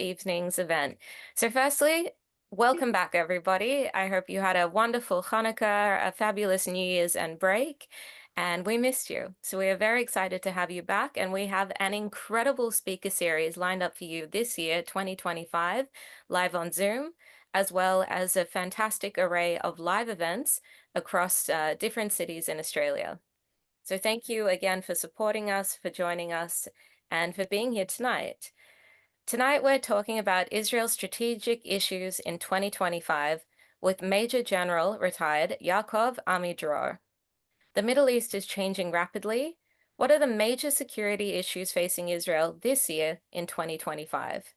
evening's event. So firstly, welcome back, everybody. I hope you had a wonderful Hanukkah, a fabulous New Year's and break, and we missed you. So we are very excited to have you back, and we have an incredible speaker series lined up for you this year, 2025, live on Zoom, as well as a fantastic array of live events across different cities in Australia. So thank you again for supporting us, for joining us, and for being here tonight. Tonight, we're talking about Israel's strategic issues in 2025 with Major General retired Yaakov Amidror. The Middle East is changing rapidly. What are the major security issues facing Israel this year in 2025?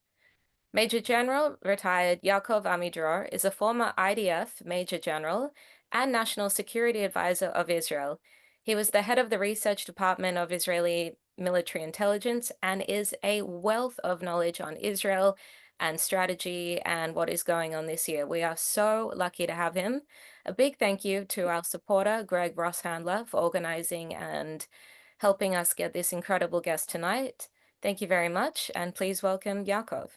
Major General retired Yaakov Amidror is a former IDF Major General and National Security Advisor of Israel. He was the head of the research department of Israeli military intelligence and is a wealth of knowledge on Israel and strategy and what is going on this year. We are so lucky to have him. A big thank you to our supporter, Greg Rosshandler, for organizing and helping us get this incredible guest tonight. Thank you very much, and please welcome Yaakov.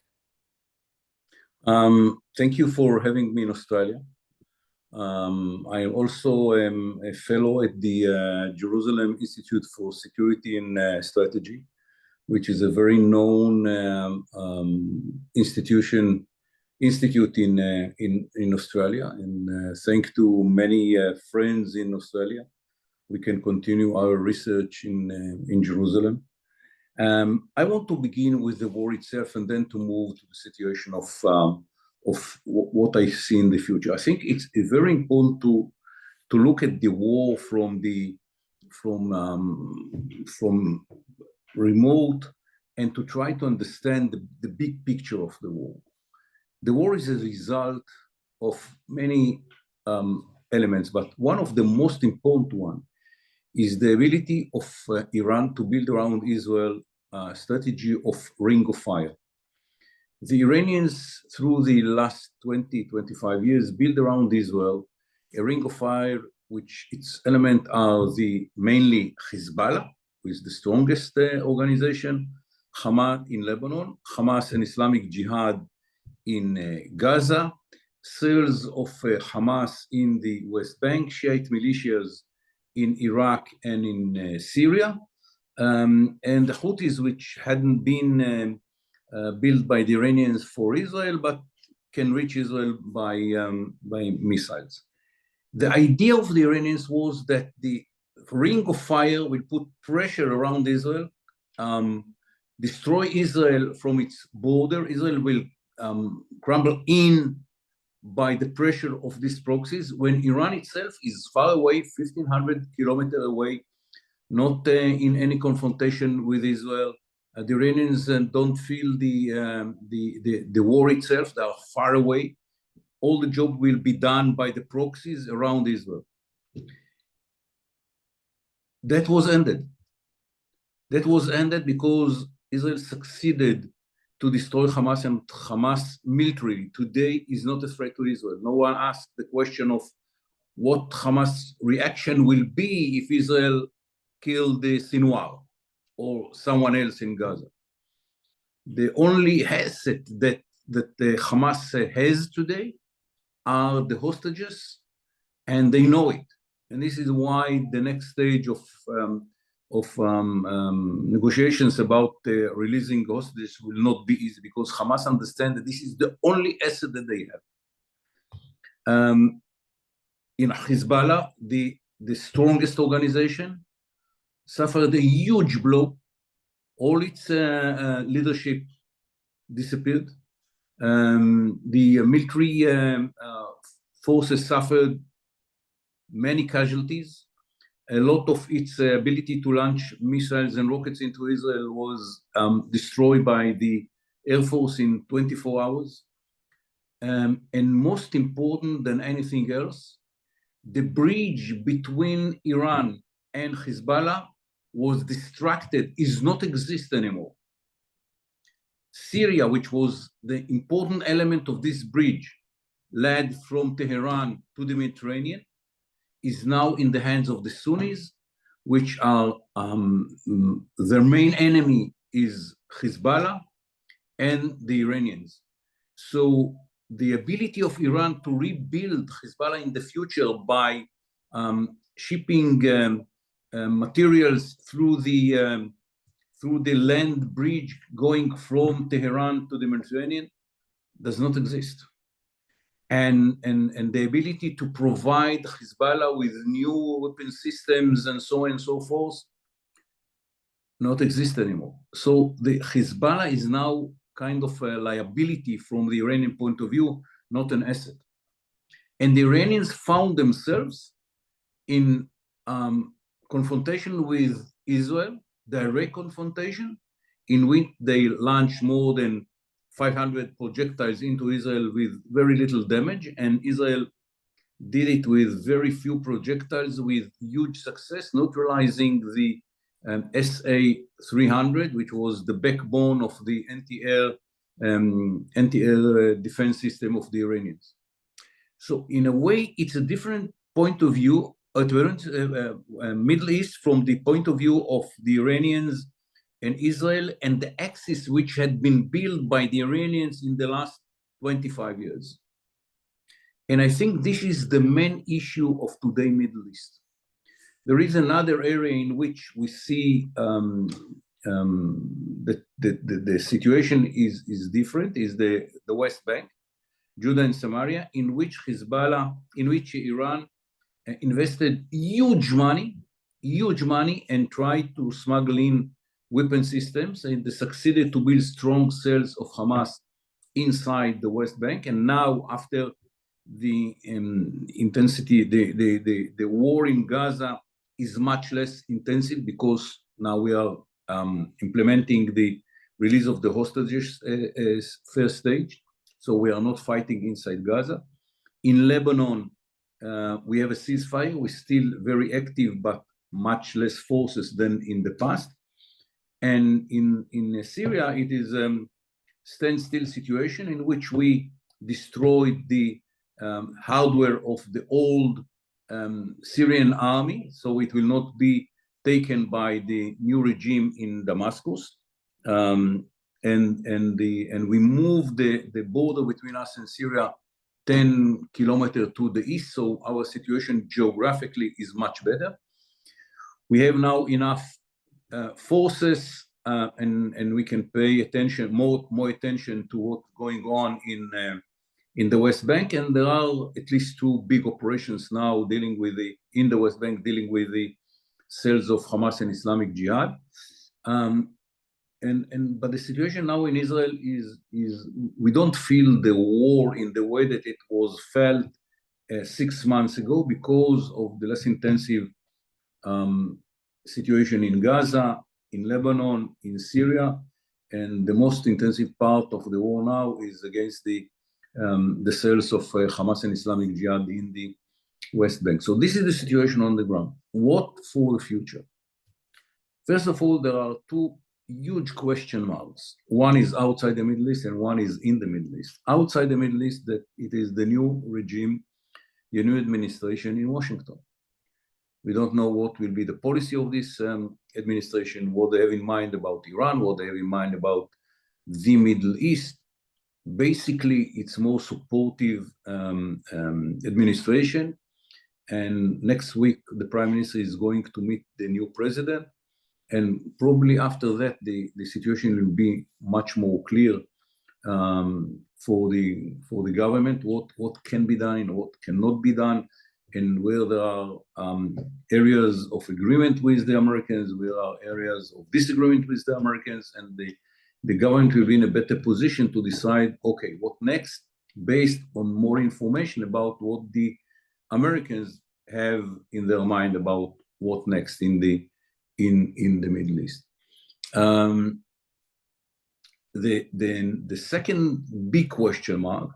Thank you for having me in Australia. I also am a fellow at the Jerusalem Institute for Security and Strategy, which is a very known institute in Australia. And thanks to many friends in Australia, we can continue our research in Jerusalem. I want to begin with the war itself and then to move to the situation of what I see in the future. I think it's very important to look at the war from remote and to try to understand the big picture of the war. The war is a result of many elements, but one of the most important one is the ability of Iran to build around Israel a strategy of ring of fire. The Iranians, through the last 25 years, built around Israel a ring of fire, which its elements are mainly Hezbollah, who is the strongest organization, Hamas in Lebanon, Hamas and Islamic Jihad in Gaza, cells of Hamas in the West Bank, Shiite militias in Iraq and in Syria, and the Houthis, which hadn't been built by the Iranians for Israel, but can reach Israel by missiles. The idea of the Iranians was that the ring of fire will put pressure around Israel, destroy Israel from its border. Israel will crumble in by the pressure of these proxies when Iran itself is far away, 1,500 kilometers away, not in any confrontation with Israel. The Iranians don't feel the war itself. They are far away. All the job will be done by the proxies around Israel. That was ended. That was ended because Israel succeeded to destroy Hamas, and Hamas military today is not a threat to Israel. No one asked the question of what Hamas reaction will be if Israel killed the Sinwar or someone else in Gaza. The only asset that the Hamas has today are the hostages, and they know it. And this is why the next stage of negotiations about releasing hostages will not be easy, because Hamas understand that this is the only asset that they have. In Hezbollah, the strongest organization, suffered a huge blow. All its leadership disappeared. The military forces suffered many casualties. A lot of its ability to launch missiles and rockets into Israel was destroyed by the Air Force in 24 hours. And most important than anything else, the bridge between Iran and Hezbollah was distracted, is not exist anymore. Syria, which was the important element of this bridge, led from Tehran to the Mediterranean, is now in the hands of the Sunnis, which are, their main enemy is Hezbollah, and the Iranians. So the ability of Iran to rebuild Hezbollah in the future by shipping materials through the land bridge going from Tehran to the Mediterranean does not exist. And the ability to provide Hezbollah with new weapon systems and so on and so forth not exist anymore. So the Hezbollah is now kind of a liability from the Iranian point of view, not an asset. And the Iranians found themselves in confrontation with Israel, direct confrontation, in which they launched more than 500 projectiles into Israel with very little damage, and Israel did it with very few projectiles with huge success, neutralizing the SA-300, which was the backbone of the anti-air defense system of the Iranians. So in a way, it's a different point of view, Middle East from the point of view of the Iranians and Israel and the axis which had been built by the Iranians in the last 25 years. And I think this is the main issue of today Middle East. There is another area in which we see the situation is different, is the West Bank, Judah and Samaria, in which Iran invested huge money and tried to smuggle in weapon systems, and they succeeded to build strong cells of Hamas inside the West Bank. And now, after the intensity, the war in Gaza is much less intensive because now we are implementing the release of the hostages first stage. So we are not fighting inside Gaza. In Lebanon, we have a ceasefire. We're still very active, but much less forces than in the past. And in Syria, it is a standstill situation in which we destroyed the hardware of the old Syrian army, so it will not be taken by the new regime in Damascus. And we moved the border between us and Syria 10 kilometers to the east, so our situation geographically is much better. We have now enough forces, and we can pay attention, more attention to what's going on in the West Bank, and there are at least two big operations now dealing with in the West Bank, dealing with the cells of Hamas and Islamic Jihad. But the situation now in Israel is we don't feel the war in the way that it was felt 6 months ago because of the less intensive situation in Gaza, in Lebanon, in Syria, and the most intensive part of the war now is against the cells of Hamas and Islamic Jihad in the West Bank. So this is the situation on the ground. What for the future? First of all, there are two huge question marks. One is outside the Middle East and one is in the Middle East. Outside the Middle East, that it is the new regime, the new administration in Washington. We don't know what will be the policy of this administration, what they have in mind about Iran, what they have in mind about the Middle East. Basically, it's more supportive administration. And next week, the Prime Minister is going to meet the new president. And probably after that, the situation will be much more clear for the government, what can be done and what cannot be done, and where there are areas of agreement with the Americans, where there are areas of disagreement with the Americans, and the government will be in a better position to decide, okay, what next, based on more information about what the Americans have in their mind about what next in the Middle East. The second big question mark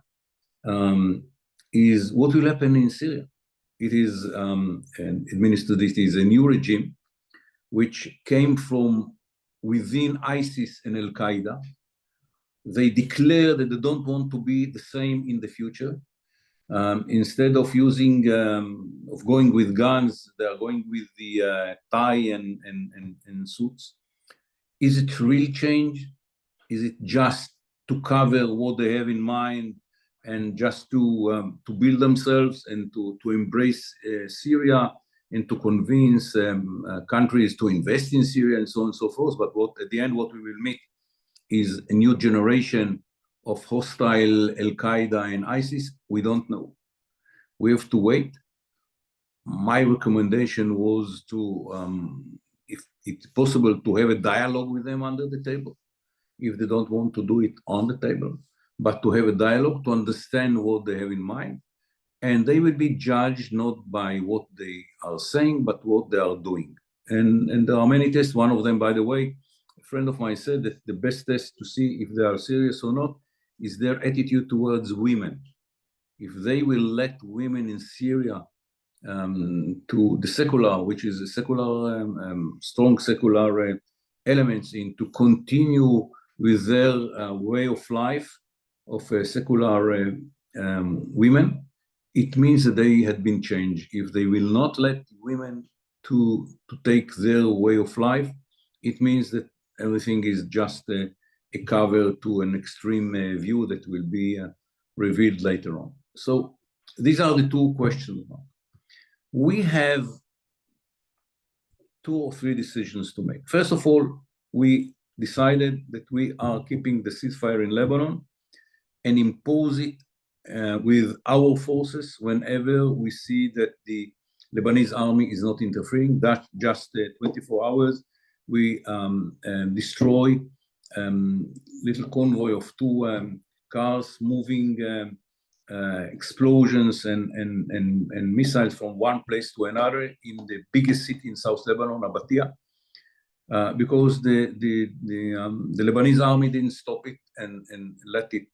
is what will happen in Syria. It is administered. It is a new regime which came from within ISIS and Al Qaeda. They declare that they don't want to be the same in the future. Instead of going with guns, they are going with the tie and suits. Is it real change? Is it just cover what they have in mind and just to build themselves and to embrace Syria and to convince countries to invest in Syria and so on and so forth. But at the end, what we will meet is a new generation of hostile Al-Qaeda and ISIS. We don't know. We have to wait. My recommendation was to, if it's possible, to have a dialogue with them under the table, if they don't want to do it on the table, but to have a dialogue to understand what they have in mind. And they will be judged not by what they are saying, but what they are doing. And there are many tests. One of them, by the way, a friend of mine said that the best test to see if they are serious or not is their attitude towards women. If they will let women in Syria to the secular, which is a secular, strong secular elements in to continue with their way of life of secular women, it means that they had been changed. If they will not let women to take their way of life, it means that everything is just a cover to an extreme view that will be revealed later on. So these are the two questions. We have 2 or 3 decisions to make. First of all, we decided that we are keeping the ceasefire in Lebanon and impose it with our forces whenever we see that the Lebanese army is not interfering. That's just 24 hours. We destroy little convoy of 2 cars moving explosions and missiles from one place to another in the biggest city in South Lebanon, Abatia, because the Lebanese army didn't stop it and let it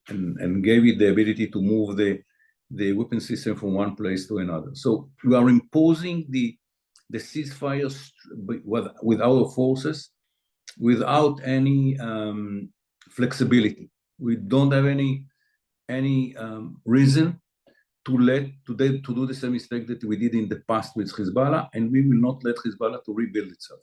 and gave it the ability to move the weapon system from one place to another. So we are imposing the ceasefire with our forces without any flexibility. We don't have any reason to do the same mistake that we did in the past with Hezbollah, and we will not let Hezbollah to rebuild itself.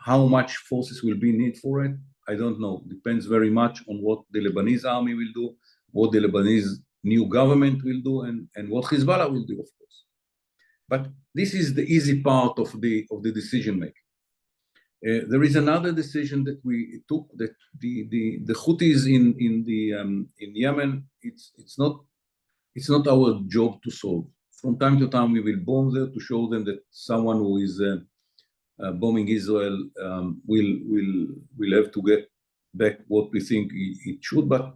How much forces will be needed for it, I don't know. Depends very much on what the Lebanese army will do, what the Lebanese new government will do, and what Hezbollah will do, of course. But this is the easy part of the decision making. There is another decision that we took, that the Houthis in Yemen, it's not our job to solve. From time to time, we will bomb there to show them that someone who is bombing Israel will have to get back what we think it should. But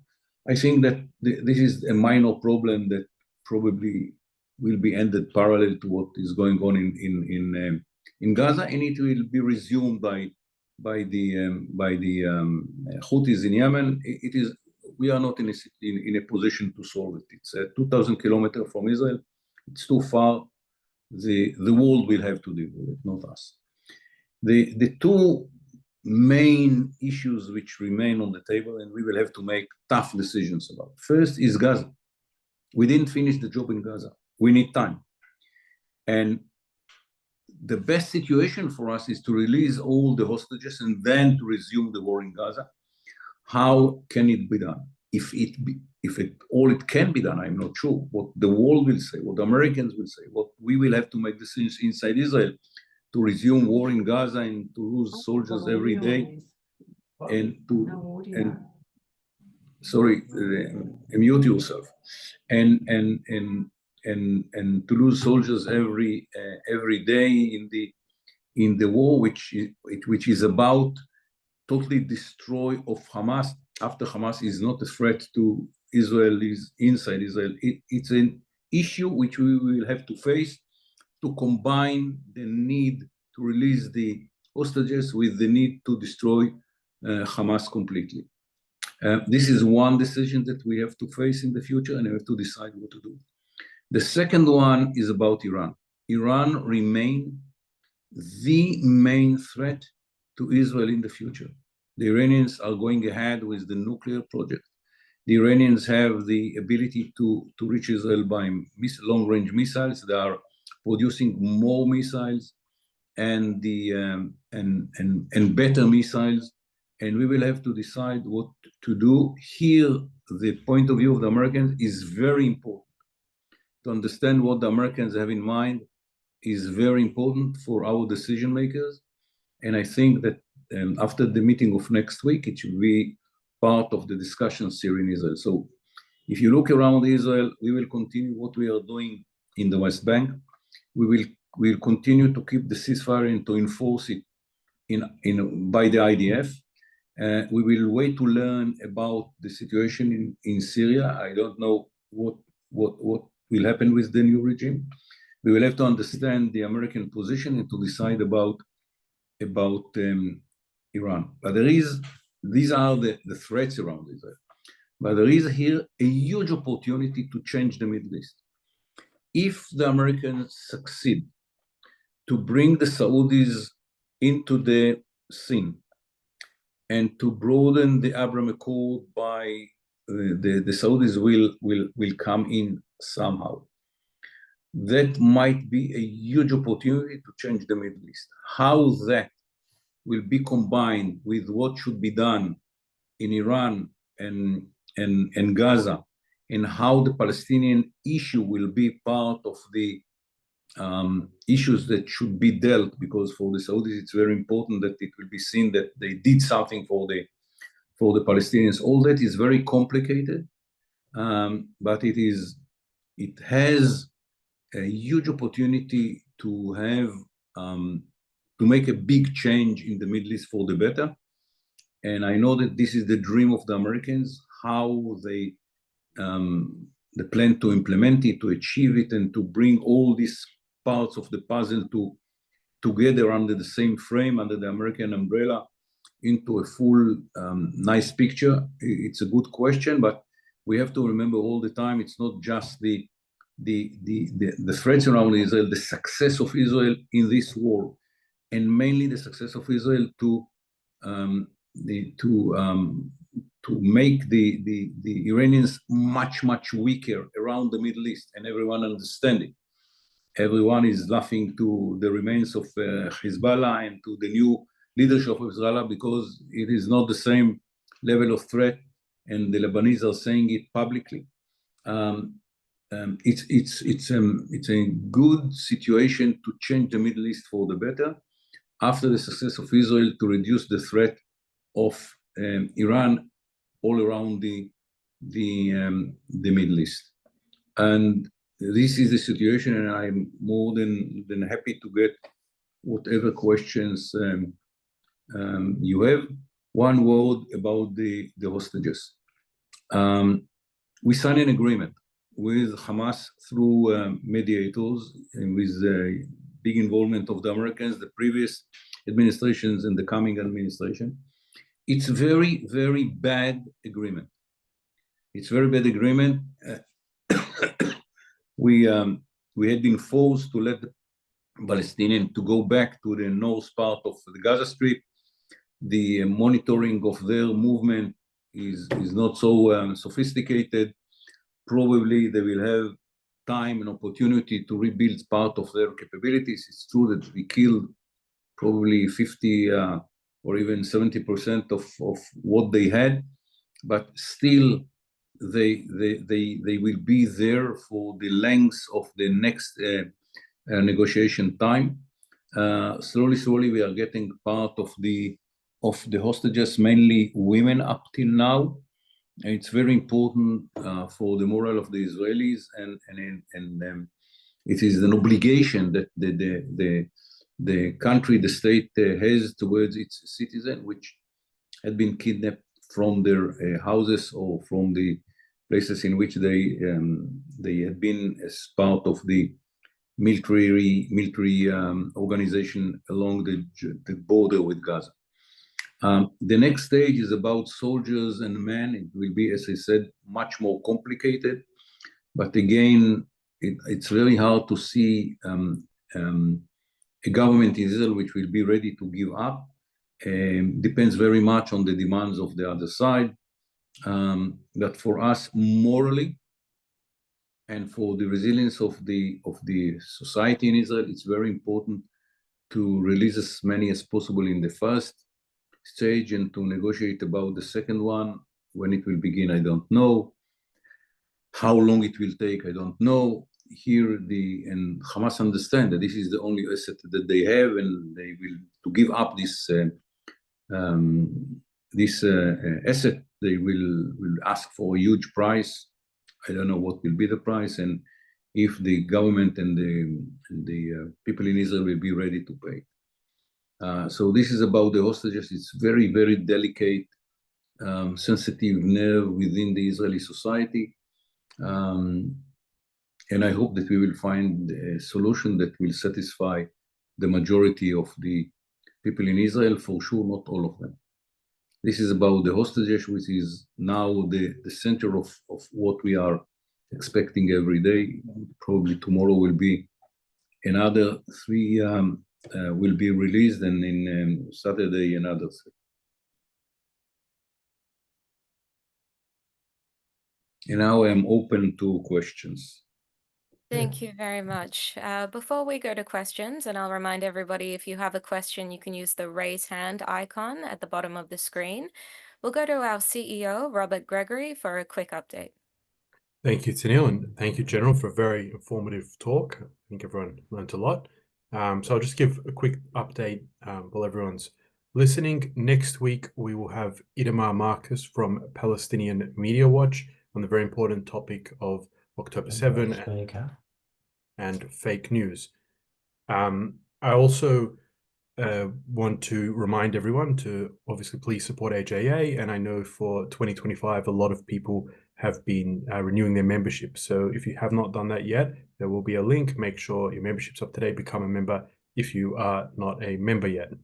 I think that this is a minor problem that probably will be ended parallel to what is going on in Gaza, and it will be resumed by the Houthis in Yemen. We are not in a position to solve it. It's 2,000 kilometers from Israel. It's too far. The world will have to deal with it, not us. The 2 main issues which remain on the table, and we will have to make tough decisions about. First is Gaza. We didn't finish the job in Gaza. We need time. And the best situation for us is to release all the hostages and then to resume the war in Gaza. How can it be done? If all it can be done, I'm not sure. What the world will say, what the Americans will say, what we will have to make decisions inside Israel to resume war in Gaza and to lose soldiers every day, and mute yourself, and to lose soldiers every day in the war, which is about totally destroy of Hamas. After Hamas is not a threat to Israel, is inside Israel. It's an issue which we will have to face, to combine the need to release the hostages with the need to destroy Hamas completely. This is one decision that we have to face in the future, and we have to decide what to do. The second one is about Iran. Iran remains the main threat to Israel in the future. The Iranians are going ahead with the nuclear project. The Iranians have the ability to reach Israel by long-range missiles. They are producing more missiles and better missiles and we will have to decide what to do. Here, the point of view of the Americans is very important. To understand what the Americans have in mind is very important for our decision makers. And I think that after the meeting of next week, it should be part of the discussions here in Israel. So if you look around Israel, we will continue what we are doing in the West Bank. We'll continue to keep the ceasefire and to enforce it by the IDF. We will wait to learn about the situation in Syria. I don't know what will happen with the new regime. We will have to understand the American position and to decide about Iran. But these are the threats around Israel. But there is here a huge opportunity to change the Middle East. If the Americans succeed to bring the Saudis into the scene and to broaden the Abraham Accord by the Saudis will come in somehow. That might be a huge opportunity to change the Middle East. How that will be combined with what should be done in Iran and Gaza, and how the Palestinian issue will be part of the issues that should be dealt, because for the Saudis it's very important that it will be seen that they did something for the Palestinians. All that is very complicated, but it has a huge opportunity to have to make a big change in the Middle East for the better. And I know that this is the dream of the Americans, how they plan to implement it, to achieve it, and to bring all these parts of the puzzle together under the same frame, under the American umbrella, into a full nice picture. It's a good question, but we have to remember all the time it's not just the threats around Israel, the success of Israel in this war, and mainly the success of Israel to make the Iranians much weaker around the Middle East, and everyone understanding. Everyone is laughing to the remains of Hezbollah and to the new leadership of Hezbollah, because it is not the same level of threat, and the Lebanese are saying it publicly. It's a good situation to change the Middle East for the better after the success of Israel to reduce the threat of Iran all around the Middle East. And this is the situation, and I'm more than happy to get whatever questions you have. One word about the hostages. We signed an agreement with Hamas through mediators, and with big involvement of the Americans, the previous administrations and the coming administration. It's a very bad agreement. It's a very bad agreement. We had been forced to let the Palestinians to go back to the north part of the Gaza Strip. The monitoring of their movement is not so sophisticated. Probably they will have time and opportunity to rebuild part of their capabilities. It's true that we killed probably 50 or even 70% of what they had, but still they will be there for the length of the next negotiation time. Slowly we are getting part of the hostages, mainly women up till now. And it's very important for the morale of the Israelis, and it is an obligation that the country, the state has towards its citizen, which had been kidnapped from their houses or from the places in which they had been as part of the military organization along the border with Gaza. The next stage is about soldiers and men. It will be, as I said, much more complicated. But again, it's very hard to see a government in Israel which will be ready to give up. Depends very much on the demands of the other side. That for us, morally, and for the resilience of the society in Israel, it's very important to release as many as possible in the first stage and to negotiate about the second one. When it will begin, I don't know. How long it will take, I don't know. Here, and Hamas understand that this is the only asset that they have, and they will to give up this asset. They will ask for a huge price. I don't know what will be the price, and if the government and the people in Israel will be ready to pay. So this is about the hostages. It's very, very delicate, sensitive nerve within the Israeli society. And I hope that we will find a solution that will satisfy the majority of the people in Israel, for sure, not all of them. This is about the hostages, which is now the center of what we are expecting every day. Probably tomorrow will be another 3 will be released, and in Saturday another 3. And now I'm open to questions. Thank you very much. Before we go to questions, and I'll remind everybody, if you have a question, you can use the raise hand icon at the bottom of the screen. We'll go to our CEO, Robert Gregory, for a quick update. Thank you, Tanil, and thank you, General, for a very informative talk. I think everyone learned a lot. So I'll just give a quick update while everyone's listening. Next week, we will have Itamar Marcus from Palestinian Media Watch on the very important topic of October 7 and fake news. I also want to remind everyone to obviously please support AJA, and I know for 2025 a lot of people have been renewing their membership. So if you have not done that yet, there will be a link. Make sure your membership's up to date. Become a member if you are not a member yet.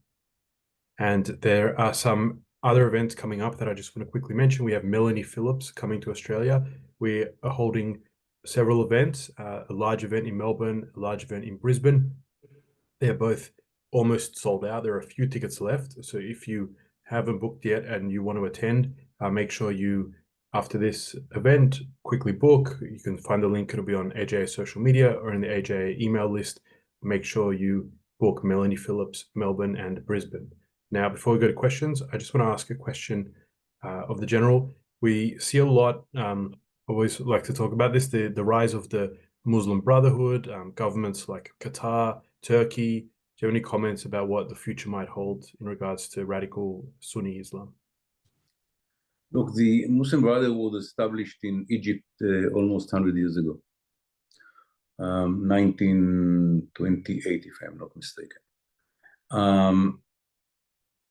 And there are some other events coming up that I just want to quickly mention. We have Melanie Phillips coming to Australia. We are holding several events, a large event in Melbourne, a large event in Brisbane. They're both almost sold out. There are a few tickets left. So if you haven't booked yet and you want to attend, make sure you, after this event, quickly book. You can find the link. It'll be on AJA social media or in the AJA email list. Make sure you book Melanie Phillips, Melbourne and Brisbane. Now, before we go to questions, I just want to ask a question of the General. We see a lot, always like to talk about this, the rise of the Muslim Brotherhood, governments like Qatar, Turkey. Do you have any comments about what the future might hold in regards to radical Sunni Islam? Look, the Muslim Brotherhood was established in Egypt almost 100 years ago, 1928, if I'm not mistaken.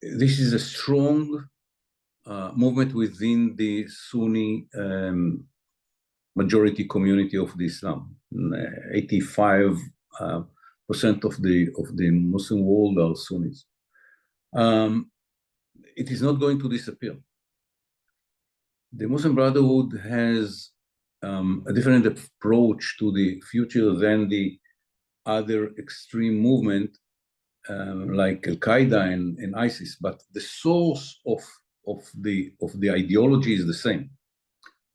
This is a strong movement within the Sunni majority community of the Islam. 85% of the Muslim world are Sunnis. It is not going to disappear. The Muslim Brotherhood has a different approach to the future than the other extreme movement like Al-Qaeda and ISIS, but the source of the ideology is the same.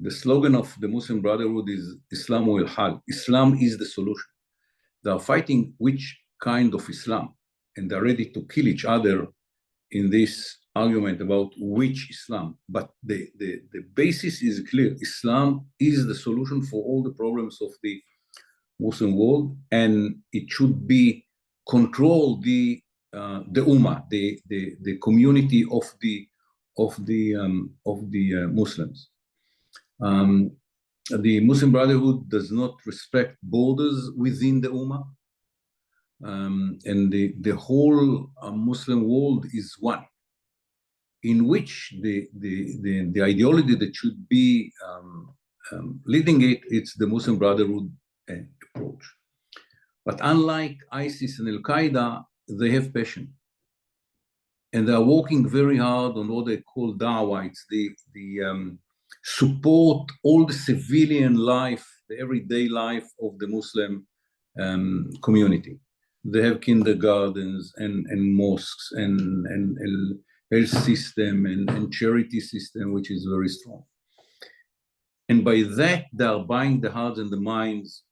The slogan of the Muslim Brotherhood is Islam wal Hal. Islam is the solution. They are fighting which kind of Islam, and they're ready to kill each other in this argument about which Islam. But the basis is clear. Islam is the solution for all the problems of the Muslim world, and it should be control the Ummah, the community of the Muslims. The Muslim Brotherhood does not respect borders within the Ummah, and the whole Muslim world is one, in which the ideology that should be leading it's the Muslim Brotherhood approach. But unlike ISIS and Al-Qaeda, they have passion. And they are working very hard on what they call da'wah. It's the support all the civilian life, the everyday life of the Muslim community. They have kindergartens and mosques and health system and charity system, which is very strong. And by that, they are buying the hearts and the minds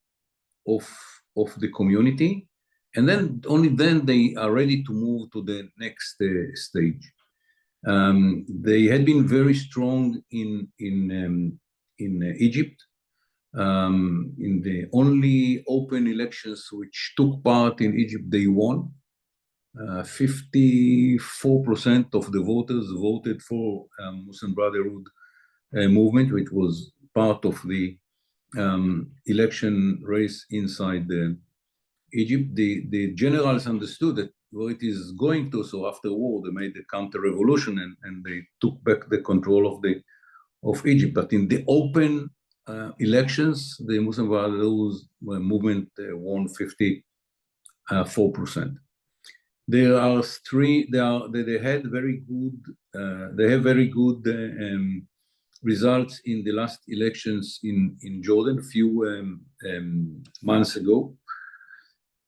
of the community. And then only then they are ready to move to the next stage. They had been very strong in Egypt. In the only open elections which took part in Egypt, they won. 54% of the voters voted for Muslim Brotherhood movement, which was part of the election race inside Egypt. The generals understood that where it is going to, so after war, they made the counter-revolution and they took back the control of Egypt. But in the open elections, the Muslim Brotherhood movement won 54%. There are three. They had very good. They have very good results in the last elections in Jordan a few months ago,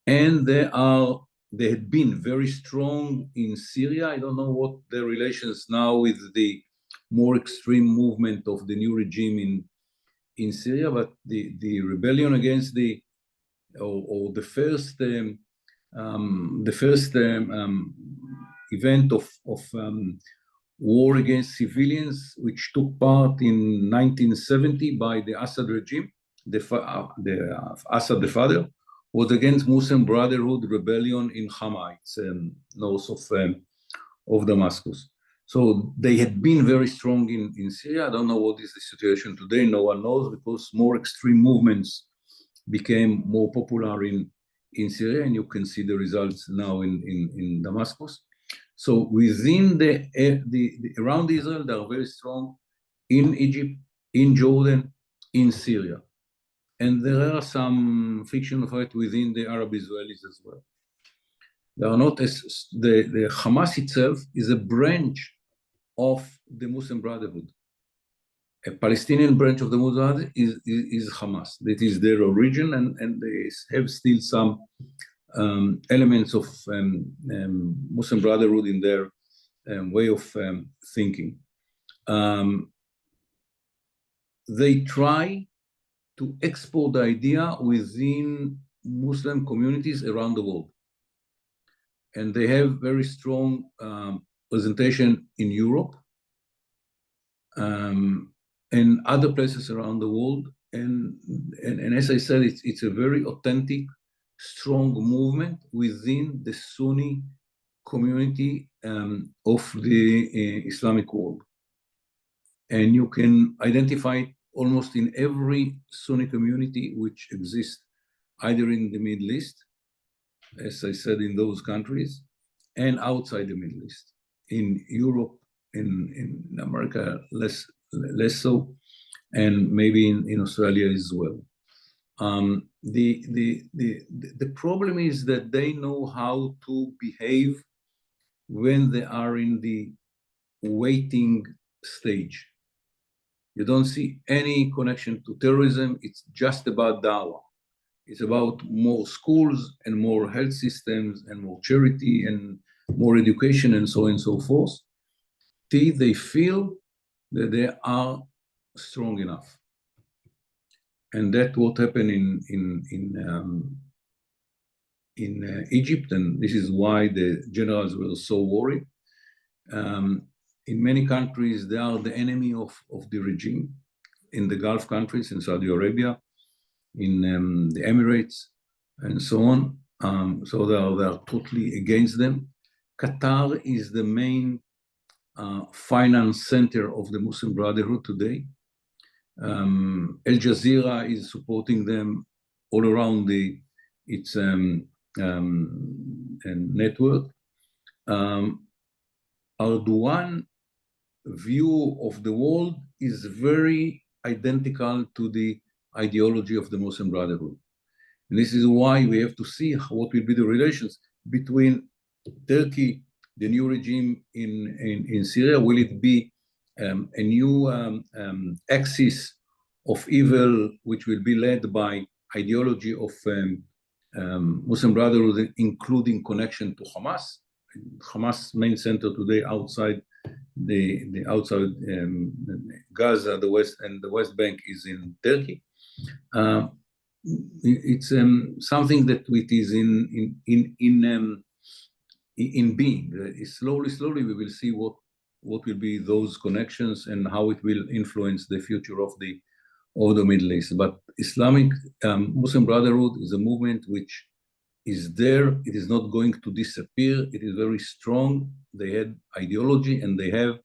and they had been very strong in Syria. I don't know what their relations now with the more extreme movement of the new regime in Syria, but the rebellion against the first event of war against civilians, which took part in 1970 by the Assad regime, Assad the father, was against Muslim Brotherhood rebellion in Hama, it's north of Damascus. So they had been very strong in Syria. I don't know what is the situation today. No one knows, because more extreme movements became more popular in Syria, and you can see the results now in Damascus. So within around Israel, they are very strong in Egypt, in Jordan, in Syria. And there are some friction fight within the Arab Israelis as well. They are not as, the Hamas itself is a branch of the Muslim Brotherhood. A Palestinian branch of the Muslim Brotherhood is Hamas. That is their origin, and they have still some elements of Muslim Brotherhood in their way of thinking. They try to export the idea within Muslim communities around the world. And they have very strong presentation in Europe and other places around the world. And as I said, it's a very authentic, strong movement within the Sunni community of the Islamic world. And you can identify it almost in every Sunni community which exists either in the Middle East, as I said, in those countries, and outside the Middle East. In Europe, in America, less so, and maybe in Australia as well. The problem is that they know how to behave when they are in the waiting stage. You don't see any connection to terrorism. It's just about dawah. It's about more schools and more health systems and more charity and more education and so on and so forth. They feel that they are strong enough. And that's what happened in Egypt, and this is why the generals were so worried. In many countries, they are the enemy of the regime. In the Gulf countries, in Saudi Arabia, in the Emirates, and so on. So they are totally against them. Qatar is the main finance center of the Muslim Brotherhood today. Al Jazeera is supporting them all around its network. Erdogan view of the world is very identical to the ideology of the Muslim Brotherhood. And this is why we have to see what will be the relations between Turkey, the new regime in Syria. Will it be a new axis of evil, which will be led by ideology of Muslim Brotherhood, including connection to Hamas? Hamas main center today outside the outside Gaza, the West, and the West Bank is in Turkey. It's something that it is in being. Slowly we will see what what will be those connections and how it will influence the future of the Middle East. But Islamic Muslim Brotherhood is a movement which is there. It is not going to disappear. It is very strong. They had ideology and they have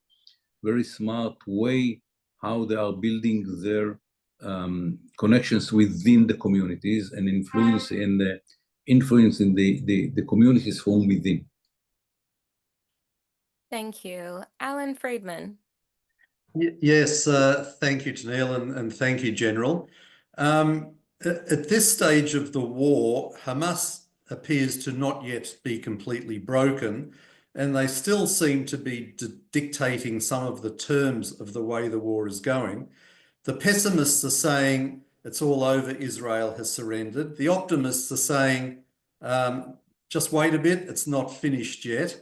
very smart way how they are building their connections within the communities and influencing the communities from within. Thank you. Alan Friedman. Yes, thank you, Tennille, and thank you, General. At this stage of the war, Hamas appears to not yet be completely broken, and they still seem to be dictating some of the terms of the way the war is going. The pessimists are saying it's all over, Israel has surrendered. The optimists are saying, just wait a bit, it's not finished yet.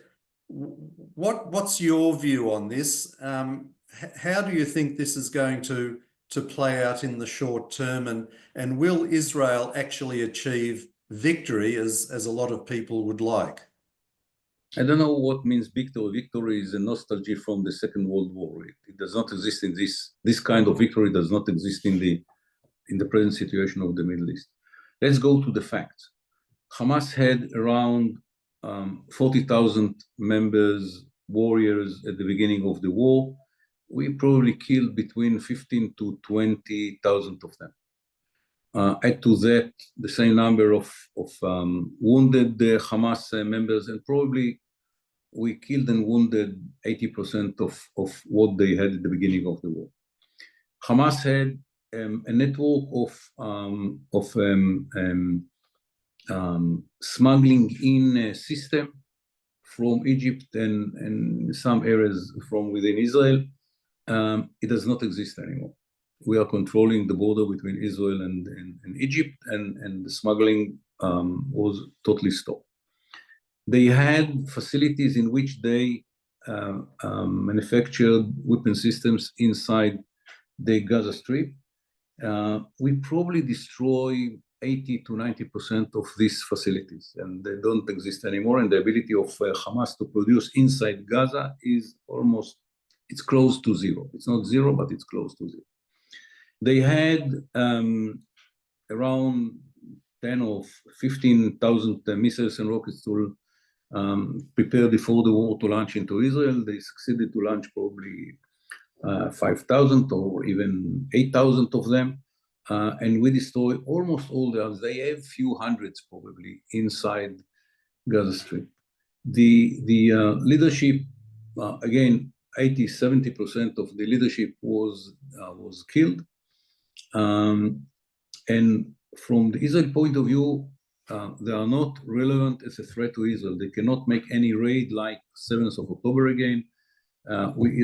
What's your view on this? How do you think this is going to play out in the short term, and will Israel actually achieve victory as a lot of people would like? I don't know what means victory. Victory is a nostalgia from the Second World War. It does not exist in this kind of victory does not exist in the present situation of the Middle East. Let's go to the facts. Hamas had around 40,000 members, warriors at the beginning of the war. We probably killed between 15 to 20,000 of them. Add to that the same number of wounded Hamas members, and probably we killed and wounded 80% of what they had at the beginning of the war. Hamas had a network of smuggling in system from Egypt and some areas from within Israel. It does not exist anymore. We are controlling the border between Israel and Egypt, and the smuggling was totally stopped. They had facilities in which they manufactured weapon systems inside the Gaza Strip. We probably destroy 80 to 90% of these facilities, and they don't exist anymore. And the ability of Hamas to produce inside Gaza is it's close to zero. It's not zero, but it's close to zero. They had around 10 or 15,000 missiles and rockets to prepare before the war to launch into Israel. They succeeded to launch probably 5,000 or even 8,000 of them. And we destroy almost all the others. They have few hundreds probably inside Gaza Strip. The leadership, again, 80–70% of the leadership was killed. And from the Israel point of view, they are not relevant as a threat to Israel. They cannot make any raid like 7th of October again.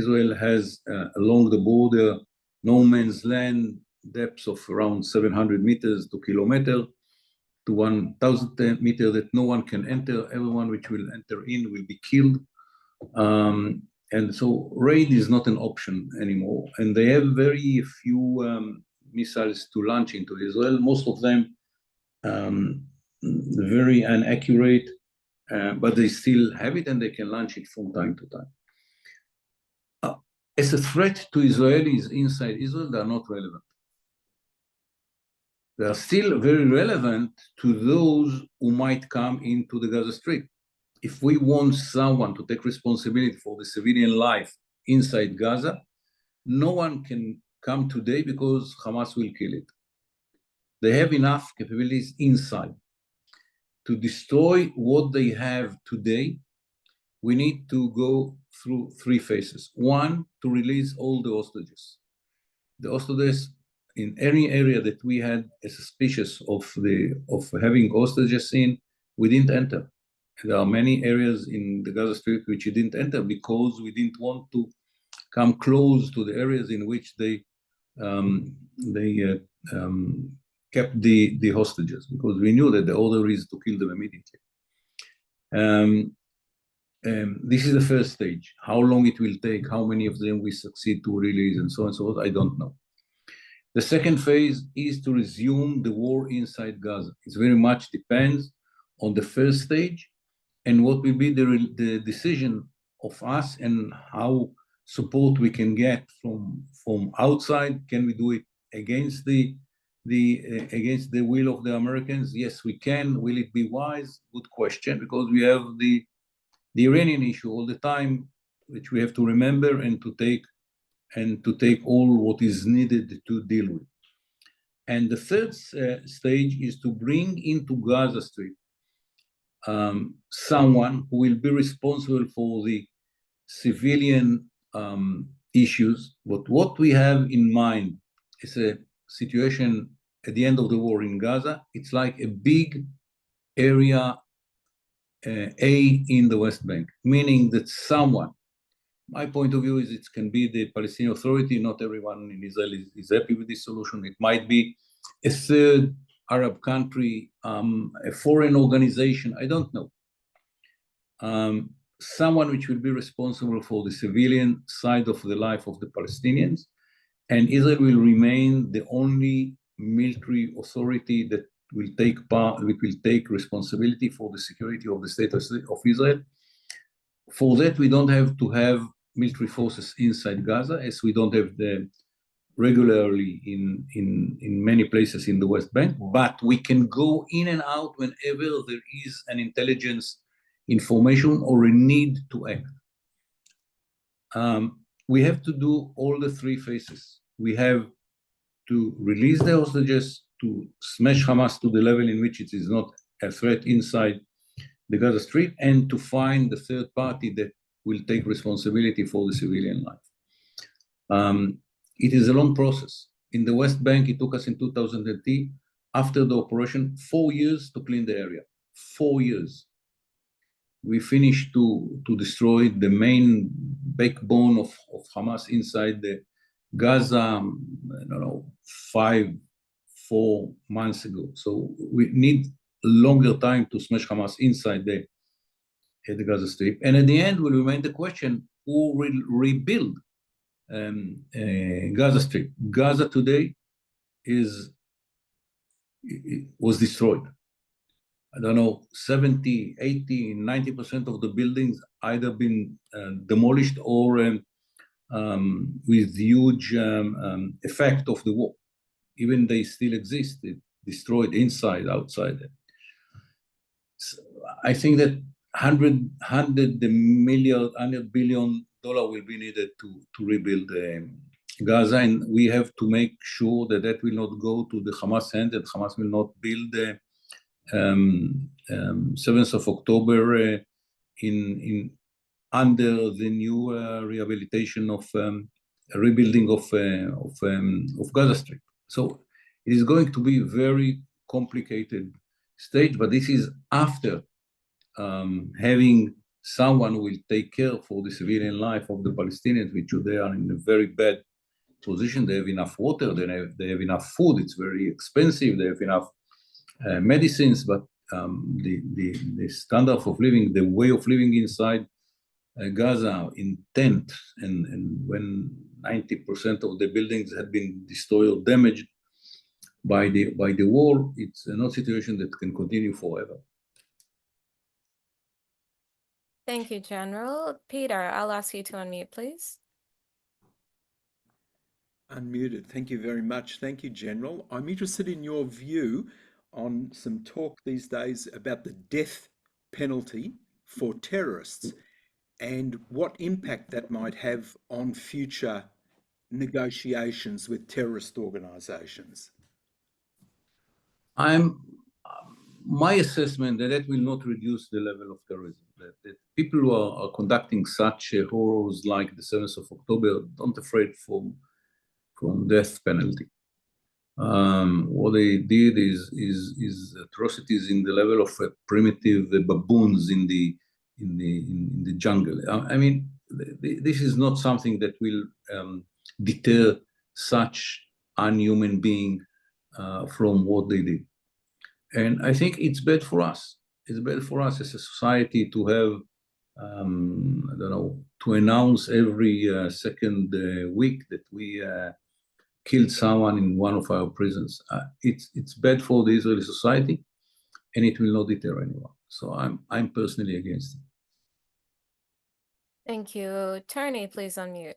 Israel has along the border no man's land, depths of around 700 meters to kilometer to 1,000 meters that no one can enter. Everyone which will enter in will be killed. And so raid is not an option anymore. And they have very few missiles to launch into Israel. Most of them very inaccurate, but they still have it and they can launch it from time to time. As a threat to Israelis inside Israel, they are not relevant. They are still very relevant to those who might come into the Gaza Strip. If we want someone to take responsibility for the civilian life inside Gaza, no one can come today because Hamas will kill it. They have enough capabilities inside. To destroy what they have today, we need to go through 3 phases. 1, to release all the hostages. The hostages in any area that we had a suspicious of having hostages in, we didn't enter. There are many areas in the Gaza Strip which we didn't enter because we didn't want to come close to the areas in which they kept the hostages, because we knew that the order is to kill them immediately. This is the first stage. How long it will take, how many of them we succeed to release, and so on and so forth, I don't know. The second phase is to resume the war inside Gaza. It very much depends on the first stage and what will be the decision of us and how support we can get from outside? Can we do it against the will of the Americans? Yes, we can. Will it be wise? Good question, because we have the Iranian issue all the time, which we have to remember and to take all what is needed to deal with. And the third stage is to bring into Gaza Strip someone who will be responsible for the civilian issues. But what we have in mind is a situation at the end of the war in Gaza. It's like a big area A in the West Bank, meaning that someone, my point of view is it can be the Palestinian Authority. Not everyone in Israel is happy with this solution. It might be a third Arab country, a foreign organization, I don't know. Someone which will be responsible for the civilian side of the life of the Palestinians, and Israel will remain the only military authority that will take responsibility for the security of the state of Israel. For that, we don't have to have military forces inside Gaza, as we don't have them regularly in many places in the West Bank, but we can go in and out whenever there is an intelligence information or a need to act. We have to do all the three phases. We have to release the hostages, to smash Hamas to the level in which it is not a threat inside the Gaza Strip, and to find the third party that will take responsibility for the civilian life. It is a long process. In the West Bank, it took us in 2010, after the operation, 4 years to clean the area. 4 years. We finished to destroy the main backbone of Hamas inside the Gaza, I don't know, 4 months ago. So we need a longer time to smash Hamas inside the Gaza Strip. And at the end will remain the question, who will rebuild Gaza Strip? Gaza today was destroyed. I don't know, 70, 80, 90% of the buildings either been demolished or with huge effect of the war. Even they still exist, it destroyed inside, outside. So I think that $100 billion will be needed to rebuild Gaza, and we have to make sure that that will not go to the Hamas hand, that Hamas will not build 7th of October under the new rehabilitation of rebuilding of Gaza Strip. So it is going to be a very complicated stage, but this is after having someone who will take care for the civilian life of the Palestinians, which they are in a very bad position. They have enough water, they have enough food, it's very expensive, they have enough medicines, but the standard of living, the way of living inside Gaza in tent, and when 90% of the buildings had been destroyed or damaged by the war, it's not a situation that can continue forever. Thank you, General. Peter, I'll ask you to unmute, please. Unmuted. Thank you very much. Thank you, General. I'm interested in your view on some talk these days about the death penalty for terrorists and what impact that might have on future negotiations with terrorist organizations. My assessment that will not reduce the level of terrorism. That people who are conducting such horrors like the 7th of October don't afraid from death penalty. What they did is atrocities in the level of primitive baboons in the jungle. I mean, this is not something that will deter such unhuman being from what they did. And I think it's bad for us. It's bad for us as a society to have, I don't know, to announce every second week that we killed someone in one of our prisons. It's bad for the Israeli society, and it will not deter anyone. So I'm personally against it. Thank you. Tony, please unmute.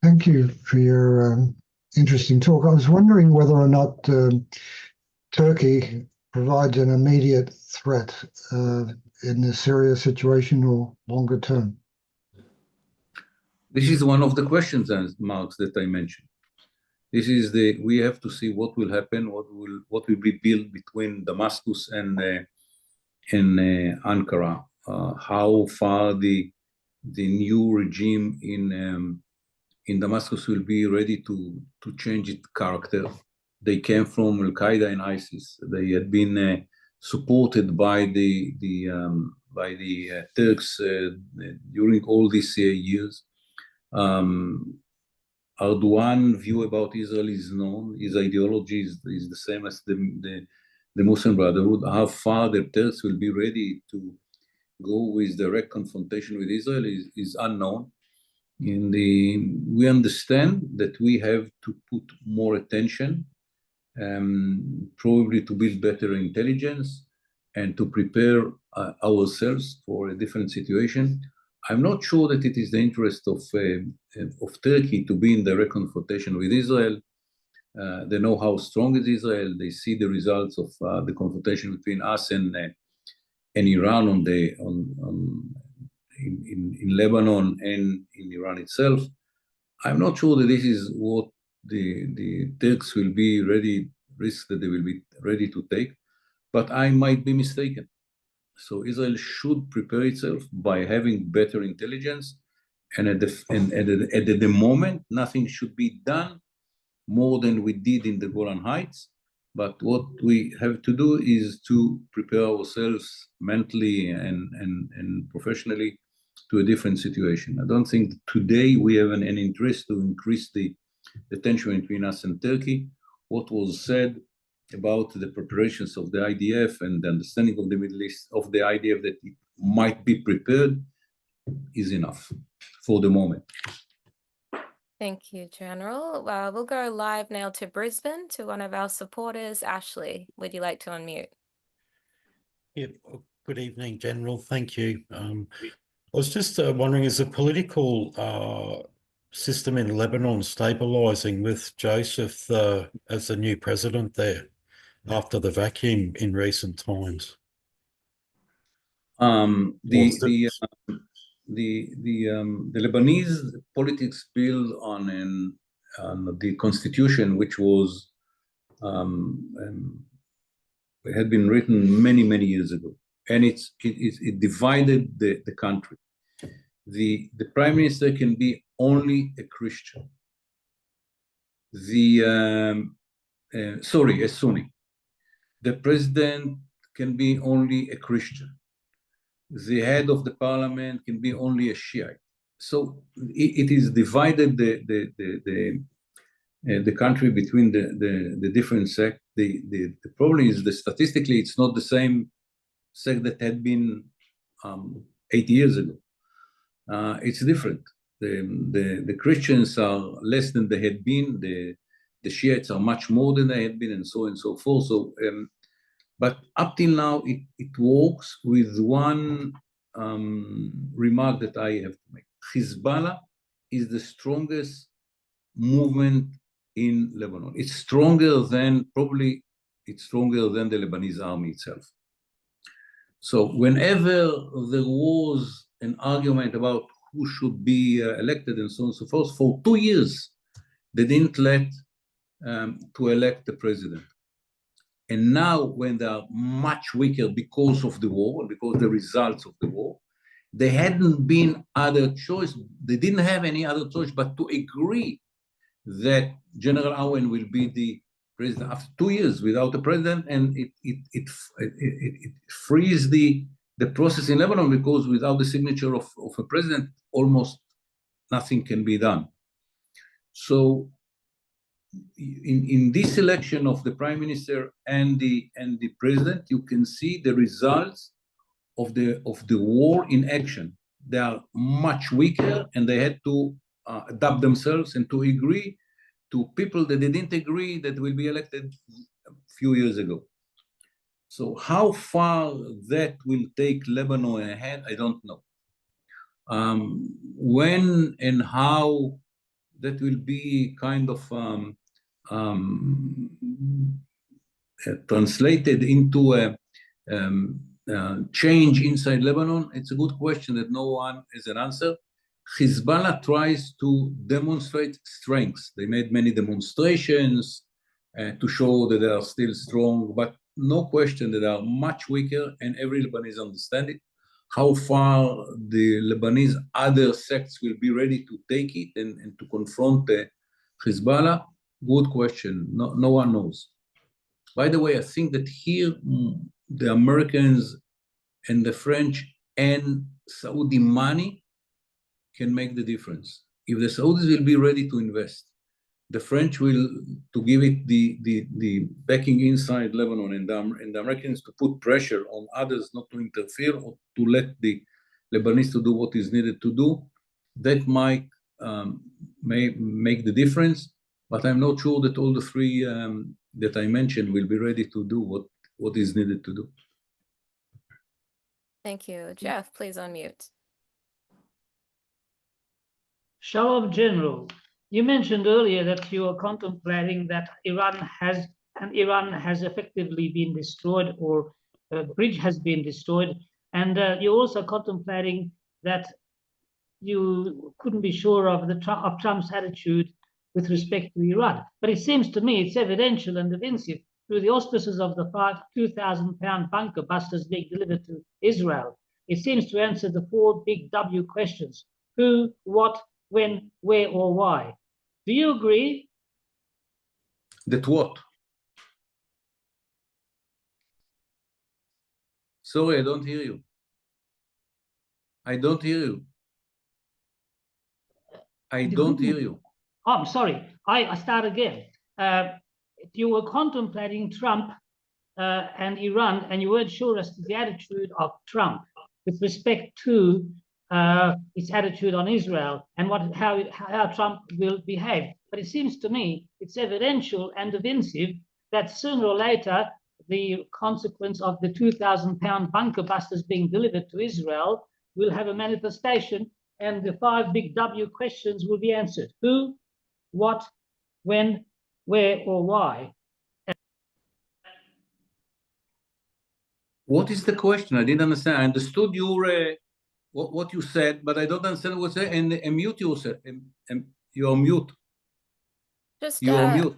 Thank you for your interesting talk. I was wondering whether or not Turkey provides an immediate threat in the Syria situation or longer term. This is one of the questions, Marx, that I mentioned. We have to see what will happen, what will be built between Damascus and Ankara, how far the new regime in Damascus will be ready to change its character. They came from Al Qaeda and ISIS. They had been supported by the Turks during all these years. Erdogan's view about Israel is known. His ideology is the same as the Muslim Brotherhood. How far the Turks will be ready to go with direct confrontation with Israel is unknown. We understand that we have to put more attention, probably to build better intelligence and to prepare ourselves for a different situation. I'm not sure that it is the interest of Turkey to be in direct confrontation with Israel. They know how strong is Israel. They see the results of the confrontation between us and Iran in Lebanon and in Iran itself. I'm not sure that this is what the Turks will be ready, risks that they will be ready to take, but I might be mistaken. So Israel should prepare itself by having better intelligence, and at the moment, nothing should be done more than we did in the Golan Heights. But what we have to do is to prepare ourselves mentally and professionally to a different situation. I don't think today we have an interest to increase the tension between us and Turkey. What was said about the preparations of the IDF and the understanding of the Middle East, of the IDF that it might be prepared, is enough for the moment. Thank you, General. We'll go live now to Brisbane to one of our supporters. Ashley, would you like to unmute? Yeah, good evening, General. Thank you. I was just wondering, is the political system in Lebanon stabilising with Joseph as the new president there after the vacuum in recent times? The Lebanese politics build on the constitution, which was had been written many years ago, and it divided the country. The prime minister can be only a Christian. A Sunni. The president can be only a Christian. The head of the parliament can be only a Shiite. So it is divided the country between the different sects. The problem is that statistically it's not the same sect that had been 80 years ago. It's different. The Christians are less than they had been. The Shiites are much more than they had been, and so on and so forth. So, but up till now, it works with one remark that I have to make. Hezbollah is the strongest movement in Lebanon. It's stronger than the Lebanese army itself. So whenever there was an argument about who should be elected and so on and so forth, for 2 years, they didn't let to elect the president. And now, when they are much weaker because of the war, because the results of the war, there hadn't been other choice. They didn't have any other choice but to agree that General Aoun will be the president after 2 years without a president, and it frees the process in Lebanon, because without the signature of a president, almost nothing can be done. So in this election of the prime minister and the president, you can see the results of the war in action. They are much weaker, and they had to adapt themselves and to agree to people that they didn't agree that will be elected a few years ago. So how far that will take Lebanon ahead, I don't know. When and how that will be kind of translated into a change inside Lebanon, it's a good question that no one has an answer. Hezbollah tries to demonstrate strengths. They made many demonstrations to show that they are still strong, but no question that they are much weaker, and every Lebanese understands it. How far the Lebanese other sects will be ready to take it and to confront Hezbollah? Good question. No one knows. By the way, I think that here the Americans and the French and Saudi money can make the difference. If the Saudis will be ready to invest, the French will to give it the backing inside Lebanon, and the Americans to put pressure on others not to interfere or to let the Lebanese to do what is needed to do. That might may make the difference, but I'm not sure that all the three that I mentioned will be ready to do what is needed to do. Thank you. Jeff, please unmute. Shalom, General. You mentioned earlier that you are contemplating that Iran has effectively been destroyed, or a bridge has been destroyed, and you're also contemplating that you couldn't be sure of Trump's attitude with respect to Iran. But it seems to me it's evidential and evincive through the auspices of the 2,000-pound bunker busters being delivered to Israel. It seems to answer the 4 big W questions: who, what, when, where, or why. Do you agree? That what? Sorry, I don't hear you. I don't hear you. I don't hear you. Oh, I'm sorry. I start again. You were contemplating Trump and Iran, and you weren't sure as to the attitude of Trump with respect to its attitude on Israel and how Trump will behave. But it seems to me it's evidential and evincive that sooner or later the consequence of the 2,000-pound bunker busters being delivered to Israel will have a manifestation, and the 5 big W questions will be answered: who, what, when, where, or why. What is the question? I didn't understand. I understood your what you said, but I don't understand what you said. And mute yourself. And you're mute. Just You are mute.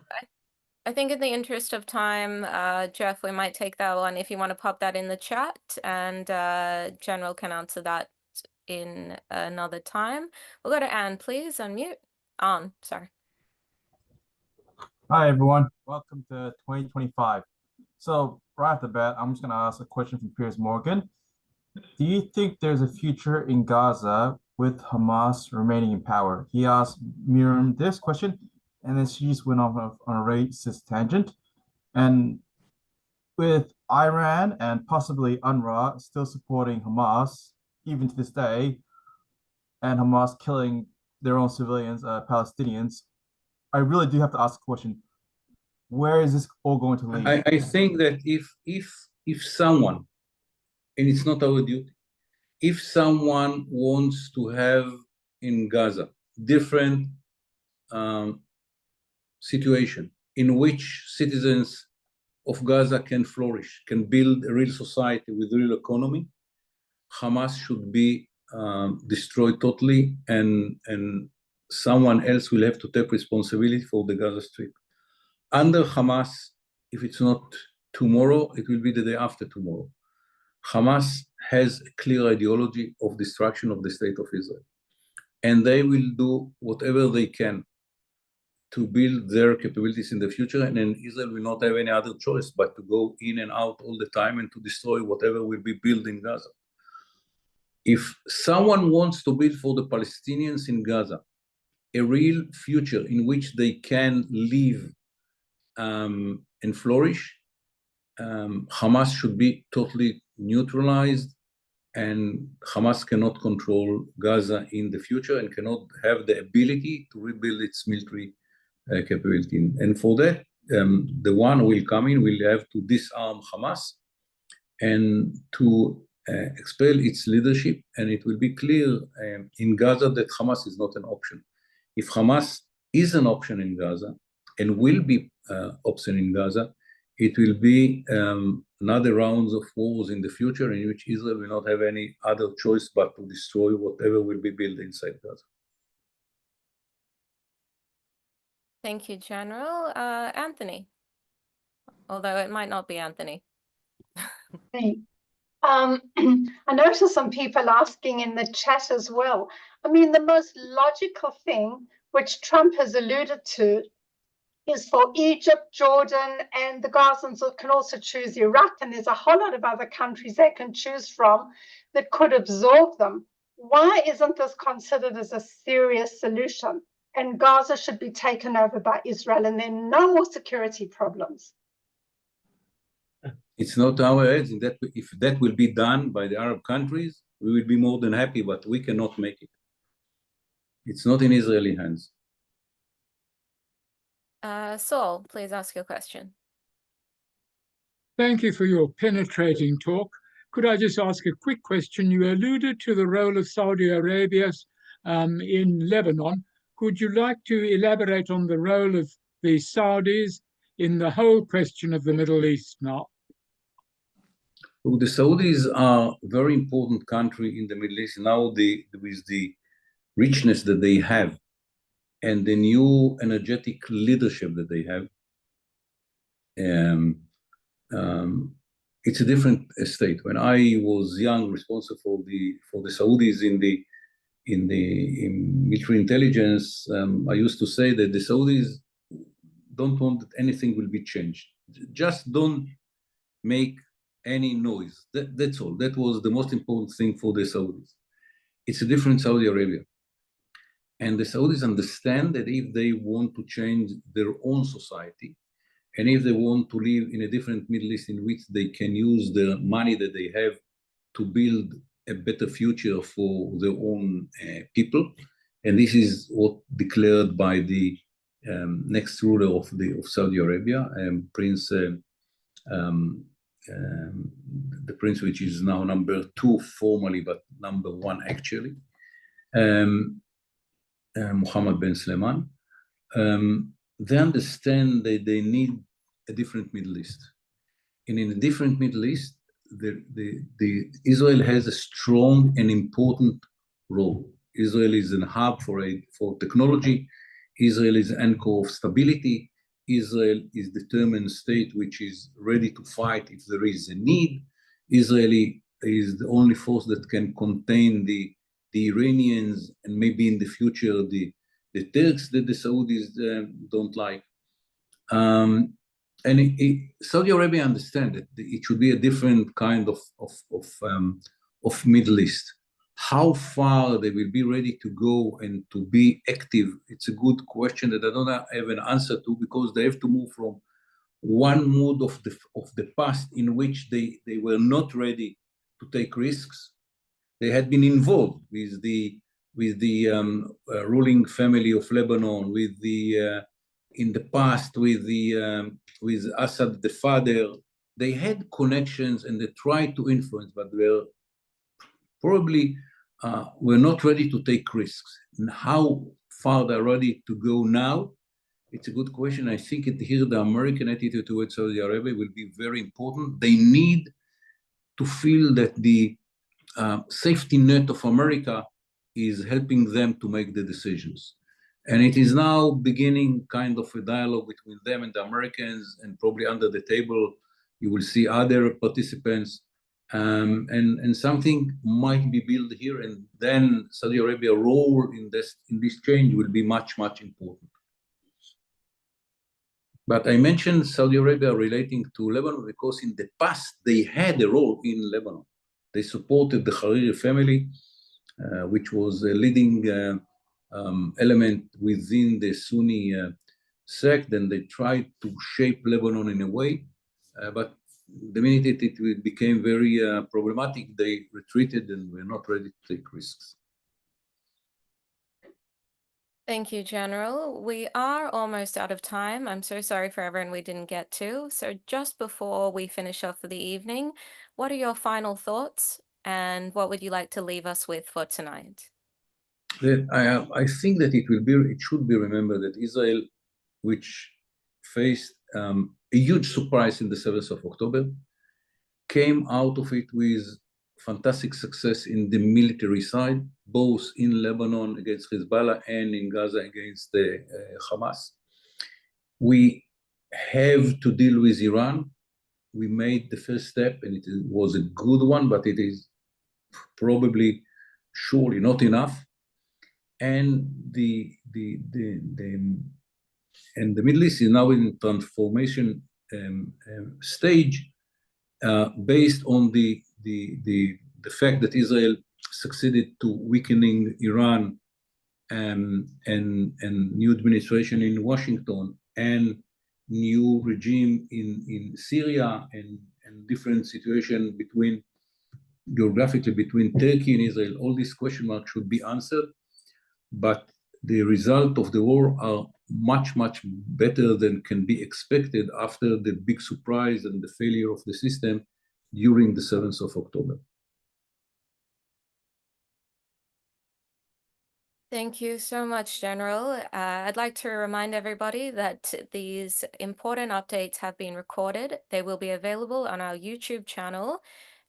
I think in the interest of time, Jeff, we might take that one if you want to pop that in the chat, and General can answer that in another time. We'll go to Anne, please. Unmute. Sorry. Hi, everyone. Welcome to 2025. So right off the bat, I'm just going to ask a question from Piers Morgan. Do you think there's a future in Gaza with Hamas remaining in power? He asked Miriam this question, and then she just went off on a racist tangent. And with Iran and possibly UNRWA still supporting Hamas, even to this day, and Hamas killing their own civilians, Palestinians, I really do have to ask a question. Where is this all going to lead? I think that if someone, and it's not our duty, if someone wants to have in Gaza different situation in which citizens of Gaza can flourish, can build a real society with real economy, Hamas should be destroyed totally, and someone else will have to take responsibility for the Gaza Strip. Under Hamas, if it's not tomorrow, it will be the day after tomorrow. Hamas has a clear ideology of destruction of the state of Israel, and they will do whatever they can to build their capabilities in the future, and then Israel will not have any other choice but to go in and out all the time and to destroy whatever will be built in Gaza. If someone wants to build for the Palestinians in Gaza a real future in which they can live and flourish, Hamas should be totally neutralized, and Hamas cannot control Gaza in the future and cannot have the ability to rebuild its military capability. And for that, the one who will come in will have to disarm Hamas and to expel its leadership, and it will be clear in Gaza that Hamas is not an option. If Hamas is an option in Gaza and will be option in Gaza, it will be another rounds of wars in the future in which Israel will not have any other choice but to destroy whatever will be built inside Gaza. Thank you, General. Anthony, although it might not be Anthony. Hey, I noticed some people asking in the chat as well. I mean, the most logical thing, which Trump has alluded to, is for Egypt, Jordan, and the Gazans can also choose Iraq, and there's a whole lot of other countries they can choose from that could absorb them. Why isn't this considered as a serious solution? And Gaza should be taken over by Israel, and then no more security problems. It's not our heads. If that will be done by the Arab countries, we will be more than happy, but we cannot make it. It's not in Israeli hands. Saul, please ask your question. Thank you for your penetrating talk. Could I just ask a quick question? You alluded to the role of Saudi Arabia in Lebanon. Could you like to elaborate on the role of the Saudis in the whole question of the Middle East now? Look, the Saudis are a very important country in the Middle East now with the richness that they have and the new energetic leadership that they have. It's a different state. When I was young, responsible for the Saudis in military intelligence, I used to say that the Saudis don't want that anything will be changed. Just don't make any noise. That's all. That was the most important thing for the Saudis. It's a different Saudi Arabia. And the Saudis understand that if they want to change their own society, and if they want to live in a different Middle East in which they can use the money that they have to build a better future for their own people, and this is what declared by the next ruler of Saudi Arabia, the prince which is now number 2 formally, but number 1 actually, Mohammed bin Salman. They understand that they need a different Middle East. And in a different Middle East, Israel has a strong and important role. Israel is a hub for technology. Israel is an anchor of stability. Israel is a determined state which is ready to fight if there is a need. Israel is the only force that can contain the Iranians and maybe in the future the Turks that the Saudis don't like. And Saudi Arabia understands that it should be a different kind of Middle East. How far they will be ready to go and to be active, it's a good question that I don't have an answer to, because they have to move from one mood of the past in which they were not ready to take risks. They had been involved with the ruling family of Lebanon, in the past with Assad the father. They had connections and they tried to influence, but they probably were not ready to take risks. And how far they're ready to go now, it's a good question. I think here the American attitude towards Saudi Arabia will be very important. They need to feel that the safety net of America is helping them to make the decisions. And it is now beginning kind of a dialogue between them and the Americans, and probably under the table, you will see other participants, and something might be built here, and then Saudi Arabia's role in this change will be much, much important. But I mentioned Saudi Arabia relating to Lebanon because in the past, they had a role in Lebanon. They supported the Hariri family, which was a leading element within the Sunni sect, and they tried to shape Lebanon in a way. But the minute it became very problematic, they retreated and were not ready to take risks. Thank you, General. We are almost out of time. I'm so sorry for everyone we didn't get to. So just before we finish off for the evening, what are your final thoughts and what would you like to leave us with for tonight? I think that it should be remembered that Israel, which faced a huge surprise in the 7th of October, came out of it with fantastic success in the military side, both in Lebanon against Hezbollah and in Gaza against the Hamas. We have to deal with Iran. We made the first step, and it was a good one, but it is probably surely not enough. And the Middle East is now in transformation stage, based on the fact that Israel succeeded to weakening Iran and new administration in Washington and new regime in Syria and different situation geographically between Turkey and Israel. All these question marks should be answered, but the result of the war are much, much better than can be expected after the big surprise and the failure of the system during the 7th of October. Thank you so much, General. I'd like to remind everybody that these important updates have been recorded. They will be available on our YouTube channel,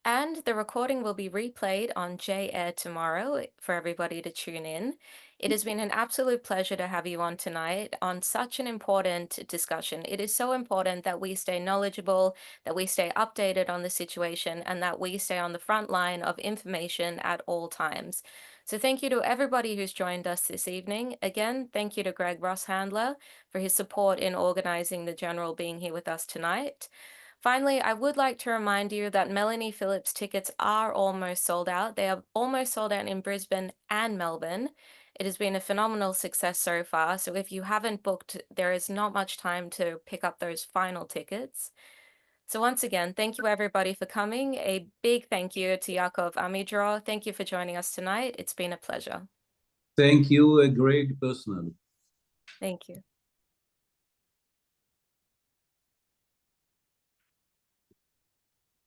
and the recording will be replayed on J-Air tomorrow for everybody to tune in. It has been an absolute pleasure to have you on tonight on such an important discussion. It is so important that we stay knowledgeable, that we stay updated on the situation, and that we stay on the front line of information at all times. So thank you to everybody who's joined us this evening. Again, thank you to Greg Rosshandler for his support in organizing the General being here with us tonight. Finally, I would like to remind you that Melanie Phillips tickets are almost sold out. They are almost sold out in Brisbane and Melbourne. It has been a phenomenal success so far. So if you haven't booked, there is not much time to pick up those final tickets. So once again, thank you everybody for coming. A big thank you to Yaakov Amidror. Thank you for joining us tonight. It's been a pleasure. Thank you, Greg, personally. Thank you.